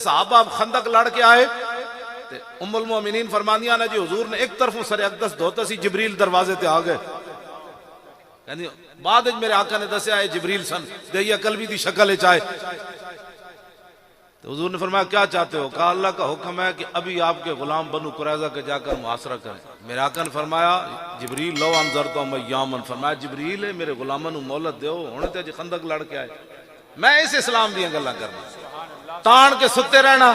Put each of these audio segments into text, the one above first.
صحابہ خندق لڑ کے آئے تے ام المومنین فرمانیاں نے جی حضور نے ایک طرف سر اقدس دھوتا سی، جبریل دروازے تے آ گئے. یعنی بعد میرے آقا نے دسیا ہے جبریل سن دیا قلبی دی شکل چاہے. تو حضور نے فرمایا کیا چاہتے ہو؟ کہا اللہ کا حکم ہے کہ ابھی آپ کے غلام بنو قریظہ کے جا کر محاصرہ کریں. میرے آقا نے فرمایا جبریل لو انذرتہم ایامن، فرمایا جبریل ہے میرے غلاموں نو مہلت دیو، ہونے تے جی خندق لڑ کے آئے. میں اس اسلام دیاں گلاں کرنا، تان کے ستے رہنا.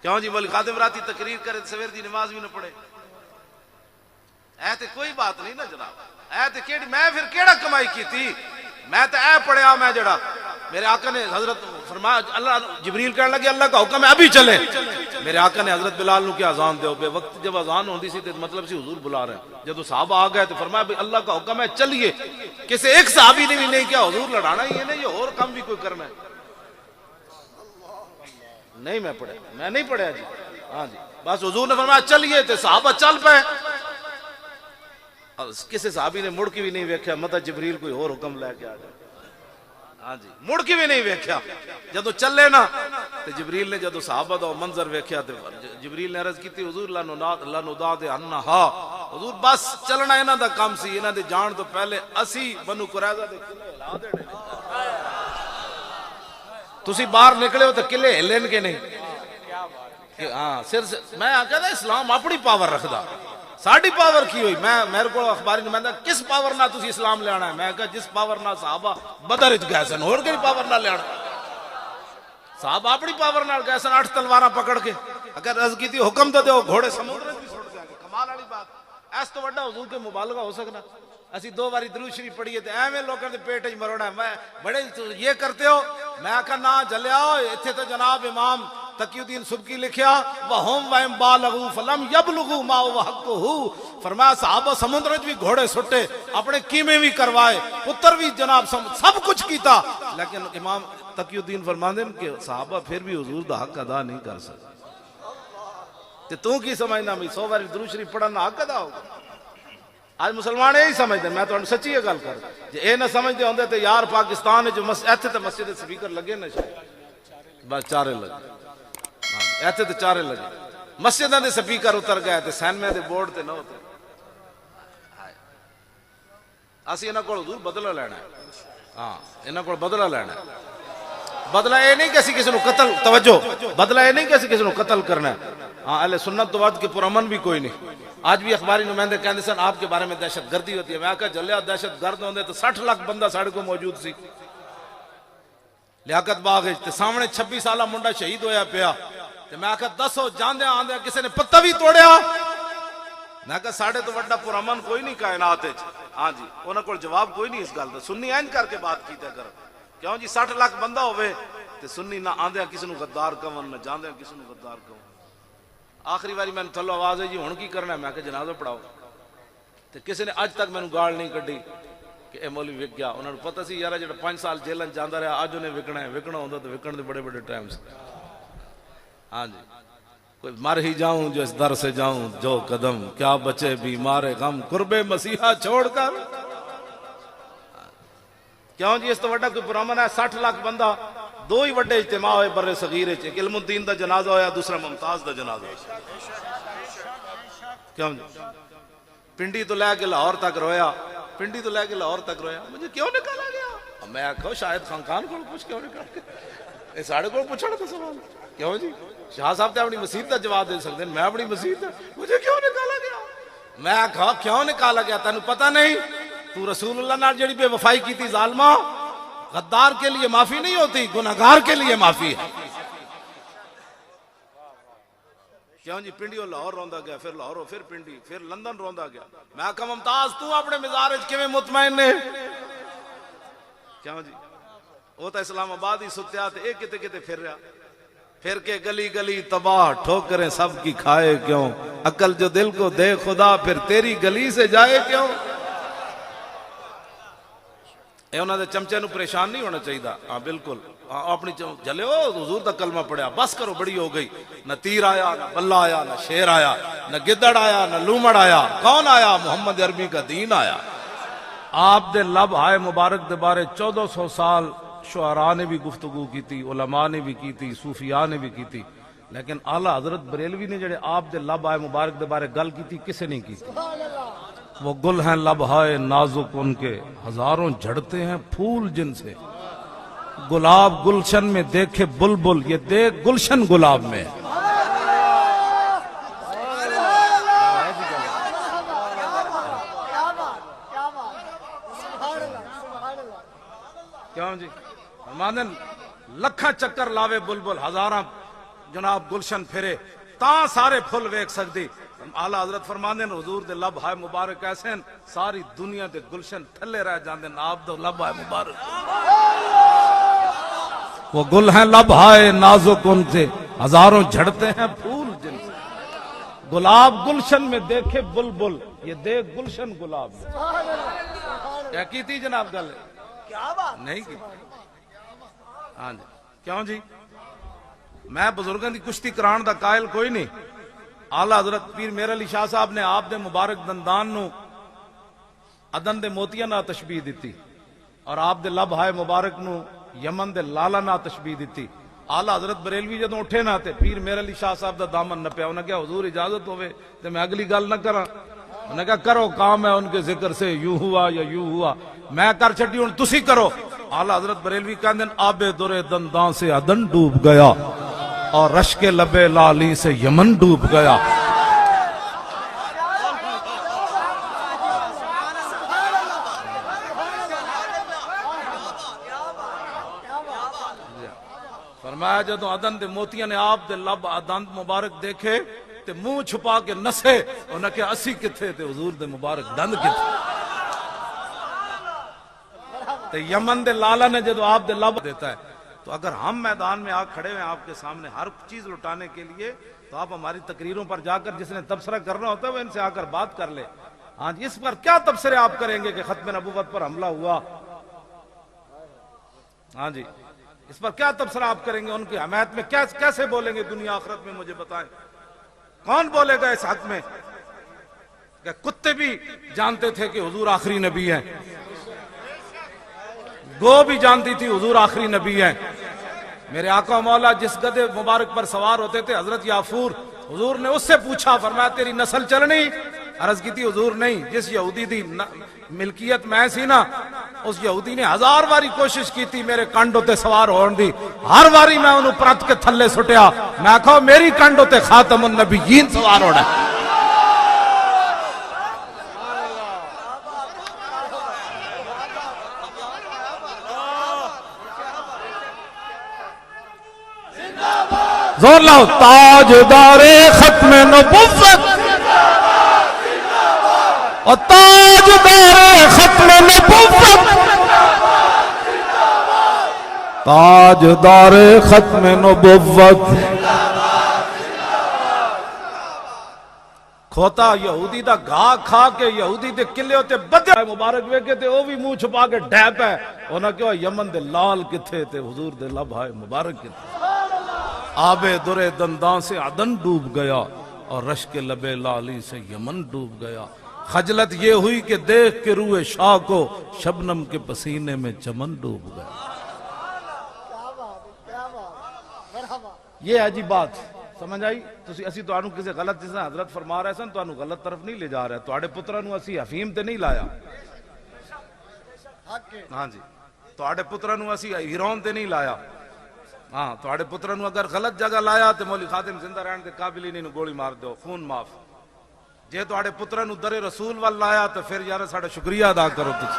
کیوں جی مولوی خادم راتی تقریر کرے سویر دی نماز بھی نہ پڑھے؟ اے تے کوئی بات نہیں نا جناب. اے تے کیڑی میں پھر کیڑا کمائی کی تھی؟ میں تے اے پڑھیا میں جڑا میرے آقا نے حضرت فرمایا اللہ جبریل کہنے لگے اللہ کا حکم ہے ابھی چلے. میرے آقا نے حضرت بلال نو کیا اذان دیو، بے وقت جب اذان ہوندی سی تے مطلب سی حضور بلا رہے ہیں. جب صحابہ آ گئے تو فرمایا بھئی اللہ کا حکم ہے چلیے. کسی ایک صحابی نے بھی نہیں کیا حضور لڑانا ہی ہے نہیں، یہ اور کام بھی کوئی کرنا ہے. نہیں میں پڑھیا، میں نہیں پڑھیا جی. ہاں جی بس حضور نے فرمایا چلیے تے صحابہ چل پے. کسی صحابی نے مڑ کے بھی نہیں ویکھیا مطلب جبریل کوئی اور حکم لے کے آ جائے. ہاں جی مڑ کے بھی نہیں ویکھیا. جدو چلے نا تے جبریل نے جدو صحابہ دا منظر ویکھیا تے جبریل نے عرض کیتی حضور لنوداد انہا، حضور بس چلنا انہاں دا کام سی، انہاں دے جان تو پہلے اسی بنو قریظہ دے قلعے ہلا دینے. تسی باہر نکلے ہو تو قلعے ہلن کے نہیں. ہاں میں کہتا اسلام اپنی پاور رکھدا، ساڑی پاور کی ہوئی. میں میرے کو اخباری نمائندہ کس پاور نہ تسی اسلام لے آنا ہے؟ میں کہا جس پاور نہ صحابہ بدر وچ گئے سن، اور کئی پاور نہ لے آنا. صحابہ اپنی پاور نال گئے سن 8 تلواراں پکڑ کے. اگر عرض کی تھی حکم تو دیو گھوڑے سمندر وچ سٹ جائیں گے. کمال والی بات. اس تو بڑا حضور کے مبالغہ ہو سکنا؟ اسی 2 باری درود شریف پڑھیے تے ایویں لوکاں دے پیٹ وچ مروڑا ہے. میں بڑے یہ کرتے ہو. میں کہا نہ جلیا ایتھے تو جناب امام تقی الدین سبکی لکھیا وَهُمْ وَإِنْ بَالَغُوا فَلَمْ يَبْلُغُوا مَا هُوَ حَقُّهُ. فرمایا صحابہ سمندر وچ بھی گھوڑے سٹے، اپنے کیمے بھی کروائے، پتر بھی جناب سب کچھ کیتا، لیکن امام تقی الدین فرماندے ہیں کہ صحابہ پھر بھی حضور دا حق ادا نہیں کر سکتے. تے تو کی سمجھنا میں 100 بار درود شریف پڑھنا حق ادا ہوگا؟ آج مسلمان یہی سمجھتے ہیں. میں تو سچی یہ گل کر جی اے نہ سمجھتے ہوندے تے یار پاکستان جو ایتھے تے مسجد سپیکر لگے نہ بس چارے لگے، ایتھے تے چارے لگے. مسجداں دے سپیکر اتر گئے تے سینمے دے بورڈ تے نہ اتر. اسی انہاں کول حضور بدلہ لینا ہے. ہاں انہاں کول بدلہ لینا ہے. بدلہ یہ نہیں کہ اسی کسی نو قتل، توجہ، بدلہ یہ نہیں کہ اسی کسی نو قتل کرنا ہے. ہاں اہل سنت تو بعد کے پرامن بھی کوئی نہیں. آج بھی اخباری نمائندے کہندے سن آپ کے بارے میں دہشت گردی ہوتی ہے. میں کہا جلیا دہشت گرد ہوندے تو 60 لاکھ بندہ ساڑے کو موجود سی لیاقت باغ تے سامنے 26 سالہ منڈا شہید ہویا پیا. تے میں کہا دسو جاندے آندے کسی نے پتہ بھی توڑیا؟ میں کہا ساڑے تو وڈا پرامن کوئی نہیں کائنات وچ. ہاں جی انہاں کول جواب کوئی نہیں اس گل دا. سنی اینج کر کے بات کیتے کر. کیوں جی 60 لاکھ بندہ ہوئے تے سنی نہ آندے کسی نو غدار کون، نہ جاندے کسی نو غدار کون. آخری باری میں نے تھلو آواز ہے جی ہن کی کرنا ہے؟ میں کہ جنازہ پڑھاؤ. تے کسی نے اج تک میں گال نہیں کڈی کہ اے مولوی وک گیا. انہوں نے پتہ سی یار جڑا 5 سال جیلن جاندا رہا اج انہیں وکنا ہے. وکنا ہوندا تو وکن دے بڑے بڑے ٹائم سے. ہاں جی کوئی مر ہی جاؤں جو اس در سے جاؤں جو قدم، کیا بچے بیمار غم قرب مسیحا چھوڑ کر. کیوں جی اس تو بڑا کوئی پرامن ہے؟ 60 لاکھ بندہ. 2 ہی وڈے اجتماع ہوئے بر صغیر وچ، ایک علم الدین دا جنازہ ہویا، دوسرا ممتاز دا جنازہ ہویا. کیوں جی پنڈی تو لے کے لاہور تک رویا، پنڈی تو لے کے لاہور تک رویا. مجھے کیوں نکالا گیا؟ میں آکھو شاید خان کو پوچھ کیوں نکال کے اے ساڑے کو پوچھنا تو سوال. کیوں جی شاہ صاحب تے اپنی مسیح دا جواب دے سکتے ہیں، میں اپنی مسیح دا. مجھے کیوں نکالا گیا؟ میں آکھا کیوں نکالا گیا؟ تینوں پتہ نہیں تو رسول اللہ نال جڑی بے وفائی کی تھی ظالمہ؟ غدار کے لیے معافی نہیں ہوتی، گناہگار کے لیے معافی ہے. کیوں جی پنڈیوں لاہور روندا گیا، پھر لاہوروں پھر پنڈی، پھر لندن روندا گیا. میں کہا ممتاز تو اپنے مزار وچ کیویں مطمئن نے؟ کیوں جی وہ تو اسلام آباد ہی ستیا تے ایک کتے کتے پھر رہا. پھر کے گلی گلی تباہ ٹھوکریں سب کی کھائے کیوں، عقل جو دل کو دے خدا پھر تیری گلی سے جائے کیوں. اے انہاں دے چمچے نو پریشان نہیں ہونا چاہیے. ہاں بالکل اپنی جلے ہو حضور دا کلمہ پڑھیا بس کرو، بڑی ہو گئی. نہ تیر آیا، نہ بلہ آیا، نہ شیر آیا، نہ گدڑ آیا، نہ لومڑ آیا. کون آیا؟ محمد عربی کا دین آیا. آپ دے لب آئے مبارک دے بارے 1400 سال شعراء نے بھی گفتگو کی تھی، علماء نے بھی کی تھی، صوفیاء نے بھی کی تھی، لیکن اعلیٰ حضرت بریلوی نے جڑے آپ دے لب آئے مبارک دے بارے گل کی تھی، کسے نہیں کی تھی؟ وہ گل ہیں لب ہائے نازک ان کے، ہزاروں جھڑتے ہیں پھول جن سے، گلاب گلشن میں دیکھے بلبل، یہ دیکھ گلشن گلاب میں۔ کیوں جی فرماندن لکھاں چکر لاوے بلبل، ہزاراں جناب گلشن پھرے تاں سارے پھل ویکھ سکدی۔ اعلیٰ حضرت فرماندن حضور دے لب ہائے مبارک ایسے ہیں ساری دنیا دے گلشن تھلے رہ جاندن آپ دے لب ہائے مبارک۔ وہ گل ہیں لب ہائے نازک ان سے، ہزاروں جھڑتے ہیں پھول جن سے، گلاب گلشن میں دیکھے بلبل، یہ دیکھ گلشن گلاب میں۔ کیا کی تھی جناب گل؟ نہیں کی؟ ہاں جی کیوں جی؟ میں بزرگوں دی کشتی کران دا قائل کوئی نہیں۔ اعلیٰ حضرت پیر میر علی شاہ صاحب نے آپ دے مبارک دندان نو عدن دے موتیاں نہ تشبیہ دیتی اور آپ دے لب ہائے مبارک نو یمن دے لالا نہ تشبیہ دیتی۔ اعلیٰ حضرت بریلوی جدوں اٹھے نہ تے پیر میر علی شاہ صاحب دا دامن نہ پیا، انہاں کہا حضور اجازت ہوئے تے میں اگلی گل نہ کراں؟ انہوں نے کہا کرو کام ہے ان کے ذکر سے، یوں ہوا یا یوں ہوا، میں کر چھٹی ہوں تسی کرو۔ اعلیٰ حضرت بریلوی کہندے آب درے دنداں سے عدن ڈوب گیا اور رشک لبے لالی سے یمن ڈوب گیا۔ فرمایا جدوں عدن دے موتیاں نے آپ دے لب دند مبارک دیکھے تے منہ چھپا کے نسے، انہوں نے کہا اسی کتھے تے حضور دے مبارک دند کتھے؟ تے یمن دے لالا نے جدو آپ دے لب دیتا ہے، تو اگر ہم میدان میں آ کھڑے ہیں آپ کے سامنے ہر چیز لٹانے کے لیے، تو آپ ہماری تقریروں پر جا کر جس نے تبصرہ کرنا ہوتا ہے وہ ان سے آ کر بات کر لے۔ ہاں جی اس پر کیا تبصرے آپ کریں گے کہ ختم نبوت پر حملہ ہوا؟ ہاں جی اس پر کیا تبصرہ آپ کریں گے؟ ان کی حمایت میں کیسے بولیں گے دنیا آخرت میں؟ مجھے بتائیں کون بولے گا اس حق میں؟ کہ کتے بھی جانتے تھے کہ حضور آخری نبی ہیں، گو بھی جانتی تھی حضور آخری نبی ہیں۔ میرے آقا و مولا جس گدھے مبارک پر سوار ہوتے تھے حضرت یافور، حضور نے اس سے پوچھا، فرمایا تیری نسل چلنی؟ عرض کی تھی حضور نہیں، جس یہودی دی ملکیت میں سی نا اس یہودی نے 1000 باری کوشش کی تھی میرے کنڈ ہوتے سوار ہون دی، ہر باری میں انہوں پرت کے تھلے سٹیا، میں کہو میری کنڈ ہوتے خاتم النبیین سوار ہونا ہے۔ زور لاؤ، تاجدار ختم نبوت اور تاجدار ختم نبوت، تاجدار ختم نبوت۔ کھوتا یہودی دا گھا کھا کے یہودی دے قلعے ہوتے بدے مبارک ویکھے تے او بھی منہ چھپا کے ڈھیپ ہے، انہاں کہا یمن دے لال کتھے تے حضور دے لب ہائے مبارک کتھے؟ آب درے دندان سے عدن ڈوب گیا اور رشک لبے لالی سے یمن ڈوب گیا۔ خجلت یہ ہوئی کہ دیکھ کے روئے شاہ کو شبنم کے پسینے میں چمن ڈوب گیا۔ یہ ہے جی بات سمجھ آئی؟ اسی تو آنو کسی غلط جس نے حضرت فرما رہے سن تو آنو غلط طرف نہیں لے جا رہے، تو آڑے پترانو اسی حفیم تے نہیں لایا۔ ہاں جی تو آڑے پترانو اسی ہیرون تے نہیں لایا۔ ہاں تو آڑے پترانو اگر غلط جگہ لایا تو مولی خادم زندہ رہن کے قابل ہی نہیں گولی مار دو، خون معاف۔ جے تو آڑے پترانو در رسول وال لایا تو پھر یار ساڑھا شکریہ ادا کرو تجھ۔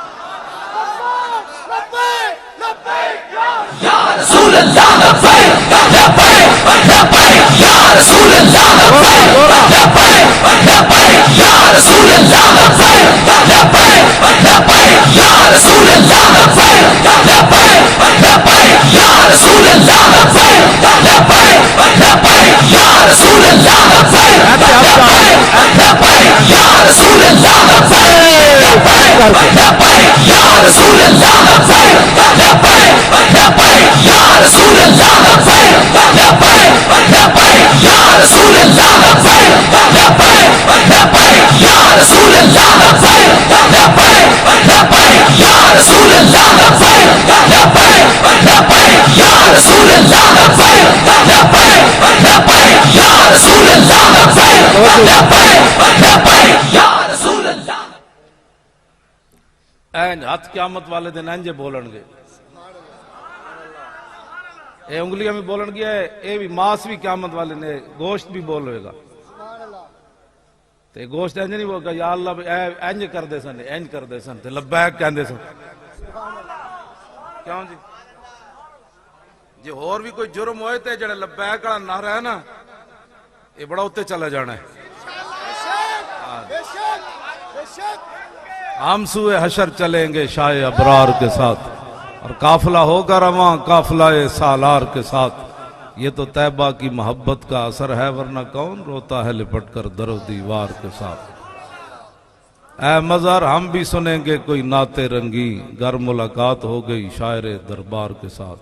یا رسول اللہ لبیک لبیک لبیک یا رسول اللہ لبیک لبیک لبیک یا رسول اللہ لبیک لبیک لبیک یا رسول اللہ لبیک لبیک لبیک یا رسول اللہ لبیک لبیک لبیک یا رسول اللہ لبیک لبیک یا رسول اللہ لبیک لبیک یا رسول اللہ لبیک لبیک لبیک یا رسول اللہ لبیک لبیک لبیک یا رسول اللہ لبیک لبیک لبیک یا رسول اللہ لبیک لبیک لبیک یا رسول اللہ لبیک لبیک این ہاتھ قیامت والے دن انجے بولن گے، اے انگلیاں بھی بولن گیا ہے، اے بھی ماس بھی قیامت والے نے گوشت بھی بول ہوئے گا، تے گوشت انج نہیں بول گا یا اللہ انج کر دے سن، انج کر دے سن، تے لبیک کہندے سن. کیوں جی؟ جی اور بھی کوئی جرم ہوئے تے جڑے لبیک والا نعرہ ہے نا، یہ بڑا اتنے چلا جانا ہے. ہم سوئے حشر چلیں گے شاہ ابرار کے ساتھ، اور قافلہ ہوگا رواں قافلہ سالار کے ساتھ. یہ تو طیبہ کی محبت کا اثر ہے، ورنہ کون روتا ہے لپٹ کر در و دیوار کے ساتھ. اے مظہر ہم بھی سنیں گے کوئی نعت رنگی، گر ملاقات ہو گئی شاعر دربار کے ساتھ.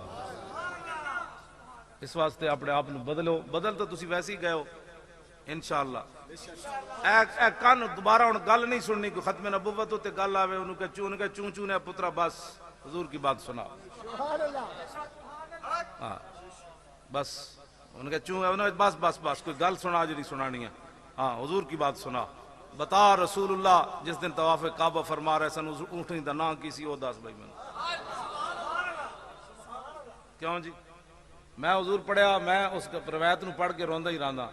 اس واسطے اپنے آپ نے بدلو، بدل تو تسی ویسے ہی گئے ہو انشاءاللہ. اے کان دوبارہ ان گل نہیں سننی، کوئی ختم نبوت ہوتے گل آوے انہوں کہ چون چون ہے پترا، بس حضور کی بات سنا. بس ان کے چون ہے بس بس بس کوئی گل سنا جو نہیں سنانی ہے. ہاں حضور کی بات سنا. بتا رسول اللہ جس دن طواف کعبہ فرما رہے سن اونٹنی دا نام کی سی وہ دس بھائی میں کیوں جی؟ میں حضور پڑھیا، میں اس روایت نو پڑھ کے روندا ہی رہندا.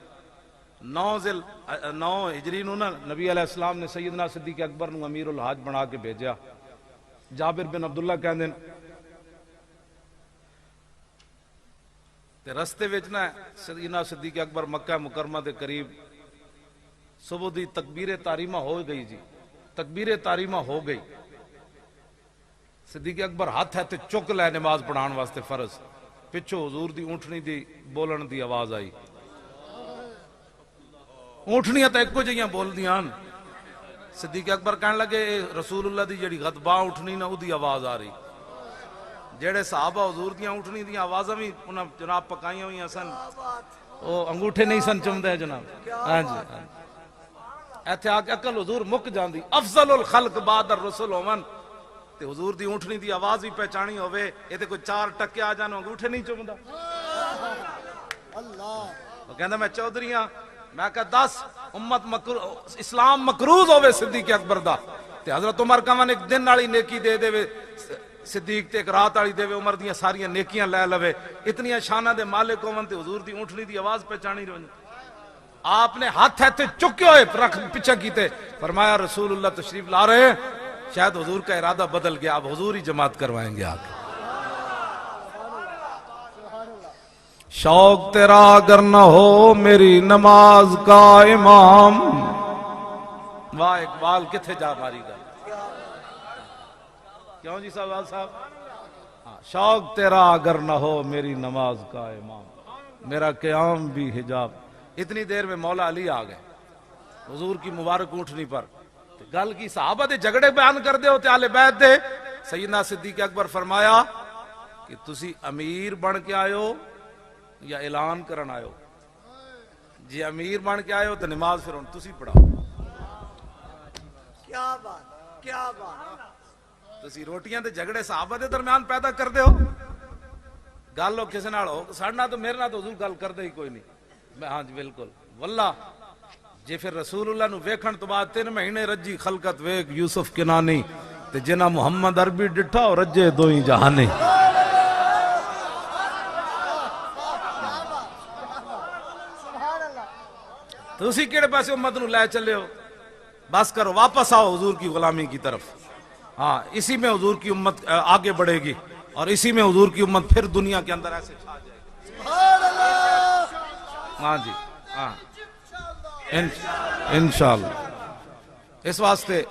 9 ہجری نو نا نبی علیہ السلام نے سیدنا صدیق اکبر نو امیر الحاج بنا کے بھیجا. جابر بن عبداللہ کہندے تے رستے وچ نا سیدنا صدیق اکبر مکہ مکرمہ دے قریب صبح دی تکبیر تحریمہ ہو گئی جی، تکبیر تحریمہ ہو گئی. صدیق اکبر ہاتھ ہے تے چک لے نماز پڑھان واسطے فرض. پچھو حضور دی اونٹنی دی بولن دی آواز آئی. اونٹنیاں تے ایکو جہیاں بول دیاں. صدیق اکبر کہنے لگے رسول اللہ دی جڑی غضباں اونٹنی نا او دی آواز آ رہی. جڑے صحابہ حضور دیاں اونٹنی دیاں آوازاں بھی انہاں جناب پکائیاں ہوئیاں سن، او انگوٹھے نہیں سن چمدے جناب. ہاں جی ایتھے آ کے عقل حضور مک جاندی. افضل الخلق بعد الرسل ہوون تے حضور دی اونٹنی دی آواز بھی پہچانی ہوئے، یہ تے کوئی 4 ٹکے آ جان انگوٹھے نہیں چمدا. وہ کہندا میں چودھری ہاں، میں کہا 10 امت اسلام مقروض ہوئے صدیق اکبر دا تے حضرت عمر کہون ایک دن والی نیکی دے دے صدیق تے ایک رات والی دے عمر دیاں ساریاں نیکیاں لے لوے. اتنی شانہ دے مالک ہون تے حضور دی اونٹنی دی آواز پہچانی رہے. آپ نے ہاتھ ایتھے چکے ہوئے رکھ پیچھے کیتے، فرمایا رسول اللہ تشریف لا رہے ہیں، شاید حضور کا ارادہ بدل گیا، اب حضور ہی جماعت کروائیں گے آگے. شوق تیرا اگر نہ ہو میری نماز کا امام. واہ اقبال کتھے جا ماری گا. کیوں جی صاحب؟ شوق تیرا اگر نہ ہو میری نماز کا امام، میرا قیام بھی حجاب. اتنی دیر میں مولا علی آ گئے حضور کی مبارک اونٹنی پر. گل کی صحابہ دے جھگڑے بیان کر دے ہوتے اہل بیت دے. سیدنا صدیق اکبر فرمایا کہ تسی امیر بن کے آئے ہو یا اعلان کرن آئے ہو؟ جی امیر بن کے آئے ہو تو نماز پھر تسی پڑھاؤ. کیا بات، کیا بات. تسی روٹیاں دے جھگڑے صحابہ دے درمیان پیدا کر دے ہو. گل ہو کسی نال ہو ساڈے تو میرے نال تو حضور گل کردے ہی کوئی نہیں. ہاں جی بالکل واللہ جے پھر رسول اللہ نو ویکھن تو بعد 3 مہینے رجی خلقت ویک یوسف کنانی تے جنہ محمد عربی ڈٹھا اور رجے دوئی جہانی. تو اسی کیڑے پاسے امت نو لے چلے ہو؟ بس کرو، واپس آؤ حضور کی غلامی کی طرف. ہاں اسی میں حضور کی امت آگے بڑھے گی اور اسی میں حضور کی امت پھر دنیا کے اندر ایسے چھا جائے گی. ہاں جی ہاں انشاءاللہ. اس واسطے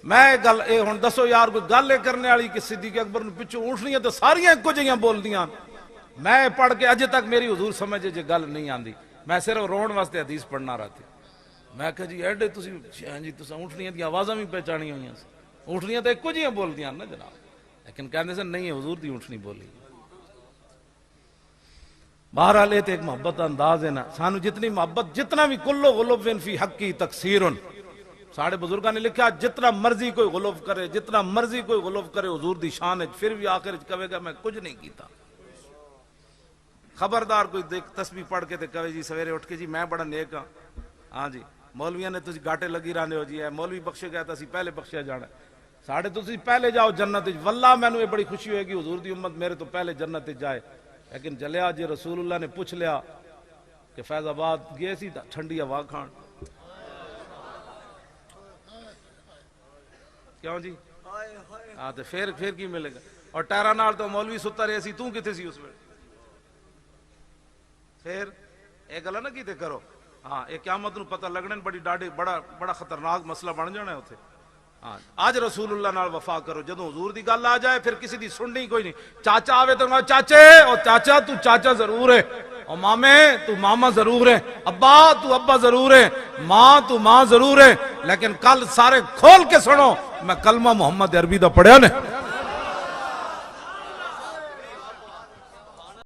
میں گل اے ہن دسو یار کوئی گل اے کرنے والی کہ صدیق اکبر نو پچھو اونٹنیاں تو ساریاں ایکو جہیاں بول دیاں. میں پڑھ کے اجے تک میری حضور سمجھے جے گل نہیں آندی. میں صرف رون واسطے حدیث پڑھنا رہا تھی. میں کہا جی ایڈے تسی جی تساں اونٹنیاں دی آوازاں بھی پہچانی ہوئیاں. اونٹنیاں تو ایکو جہیاں بول دیاں نا جناب. لیکن کہندے سن نہیں حضور دی اونٹنی بولی. بہرحال یہ تو ایک محبت انداز ہے نا. سانو جتنی محبت جتنا بھی کلو غلوب فی حقی تقصیرن. ساڑھے بزرگاں نے لکھا جتنا مرضی کوئی غلوب کرے، جتنا مرضی کوئی غلوب کرے حضور دی شان ہے، پھر بھی آخر کہے گا میں کچھ نہیں کیتا. خبردار کوئی دیکھ تسبیح پڑھ کے تے کہے جی سویرے اٹھ کے جی میں بڑا نیک ہاں. ہاں جی مولویاں نے تسی گاٹے لگی رہنے ہو جی ہے مولوی بخشے گیا تسی پہلے بخشیا جانا ساڑھے تسی پہلے جاؤ جنت وچ واللہ مینوں یہ بڑی خوشی ہوئے گی حضور دی امت میرے تو پہلے جنت وچ جائے لیکن جلیا جی رسول اللہ نے پوچھ لیا کہ فیض آباد گئے سی ٹھنڈی ہوا کھان کیوں جی ہائے ہائے ہاں تو پھر کی ملے گا اور ٹائرہ نال تو مولوی ستا رہے سی تو کتے سی اس ویلے پھر ایک گلا نہ کیتے کرو ہاں یہ قیامت نو پتہ لگنے بڑی ڈاڈی بڑا خطرناک مسئلہ بن جانا ہے اتھے ہاں آج رسول اللہ نال وفا کرو جدوں حضور دی گل آ جائے پھر کسی دی سننی کوئی نہیں چاچا آوے تو چاچے اور چاچا تو چاچا ضرور ہے اور مامے تو ماما ضرور ہے ابا تو ابا ضرور ہے ماں تو ماں ضرور ہے لیکن کل سارے کھول کے سنو میں کلمہ محمد عربی دا پڑھیا نے